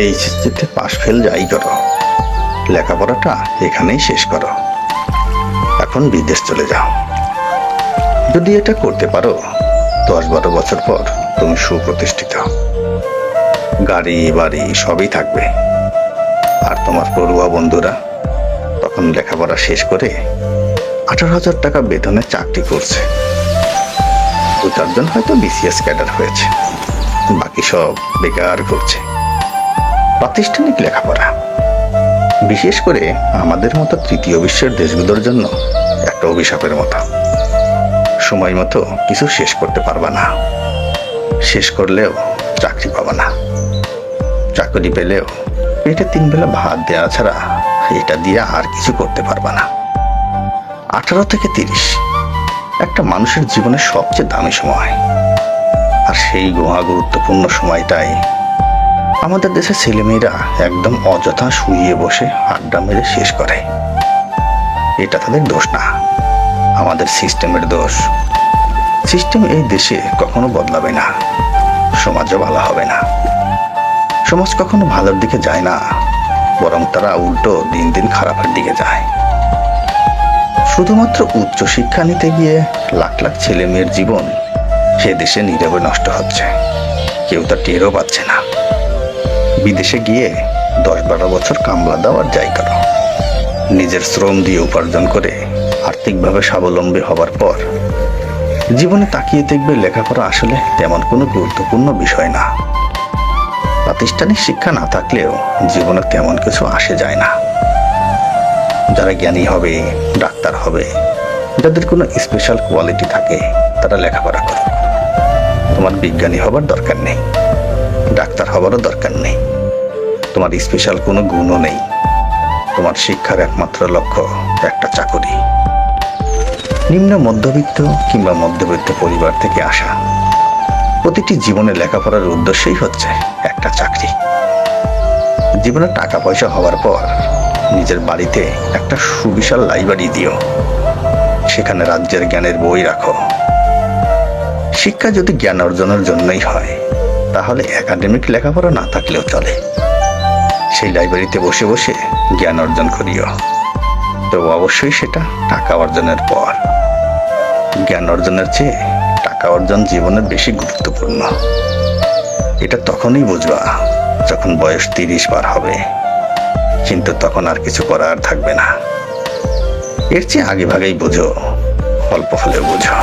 এইচএসসিতে pass fail যাই করো, লেখাপড়াটা এখানেই শেষ করো। এখন বিদেশ চলে যাও। যদি এটা করতে পারো, 10-12 বছর পর তুমি সুপ্রতিষ্ঠিত, গাড়ি বাড়ি সবই থাকবে। আর তোমার পড়ুয়া বন্ধুরা তখন লেখাপড়া শেষ করে 18,000 টাকা বেতনে চাকরি করছে। 2-4 জন হয়তো বিসিএস ক্যাডার হয়েছে, বাকি সব বেকার করছে। প্রাতিষ্ঠানিক লেখাপড়া বিশেষ করে আমাদের মতো তৃতীয় বিশ্বের দেশগুলোর জন্য একটা অভিশাপের মতো। সময় মতো কিছু শেষ করতে পারবা না, শেষ করলেও চাকরি পাবা না। চাকরি পেলেও পেটে 3 বেলা ভাত দেওয়া ছাড়া এটা দিয়ে আর কিছু করতে পারবা না। 18 থেকে 30 একটা মানুষের জীবনের সবচেয়ে দামি সময়। আর সেই মহা গুরুত্বপূর্ণ সময়টাই আমাদের দেশের ছেলেমেয়েরা একদম অযথা শুয়ে বসে আড্ডা মেরে শেষ করে। এটা তাদের দোষ না, আমাদের সিস্টেমের দোষ। সিস্টেম এই দেশে কখনো বদলাবে না, সমাজও ভালো হবে না। সমাজ কখনো ভালোর দিকে যায় না, বরং তারা উল্টো দিন দিন খারাপের দিকে যায়। শুধুমাত্র উচ্চ শিক্ষা নিতে গিয়ে লাখ লাখ ছেলে মেয়ের জীবন সে দেশে নীরবে নষ্ট হচ্ছে, কেউ তা টেরও পাচ্ছে না। বিদেশে গিয়ে 10-12 বছর কামলা দেওয়ার যাই করো, নিজের শ্রম দিয়ে উপার্জন করে আর্থিকভাবে স্বাবলম্বী হবার পর জীবনে তাকিয়ে দেখবে লেখাপড়া আসলে তেমন কোনো গুরুত্বপূর্ণ বিষয় না। প্রাতিষ্ঠানিক শিক্ষা না থাকলেও জীবনে তেমন কিছু আসে যায় না। যারা জ্ঞানী হবে, ডাক্তার হবে, যাদের কোনো স্পেশাল কোয়ালিটি থাকে, তারা লেখাপড়া করুক। তোমার বিজ্ঞানী হবার দরকার নেই, ডাক্তার হবারও দরকার নেই, তোমার স্পেশাল কোনো গুণও নেই। তোমার শিক্ষার একমাত্র লক্ষ্য একটা চাকরি। নিম্ন মধ্যবিত্ত কিংবা মধ্যবিত্ত পরিবার থেকে আসা প্রতিটি জীবনে লেখাপড়ার উদ্দেশ্যই হচ্ছে একটা চাকরি। জীবনে টাকা পয়সা হওয়ার পর নিজের বাড়িতে একটা সুবিশাল লাইব্রেরি দিও, সেখানে রাজ্যের জ্ঞানের বই রাখো। শিক্ষা যদি জ্ঞান অর্জনের জন্যই হয়, তাহলে একাডেমিক লেখাপড়া না থাকলেও চলে। সেই লাইব্রেরিতে বসে বসে জ্ঞান অর্জন করিও, তো অবশ্যই সেটা টাকা অর্জনের পর। জ্ঞান অর্জনের চেয়ে টাকা অর্জন জীবনে বেশি গুরুত্বপূর্ণ। এটা তখনই বুঝবা যখন বয়স 30 পার হবে, কিন্তু তখন আর কিছু করার থাকবে না। এর চেয়ে আগে ভাগেই বুঝো, অল্প হলেও বুঝো।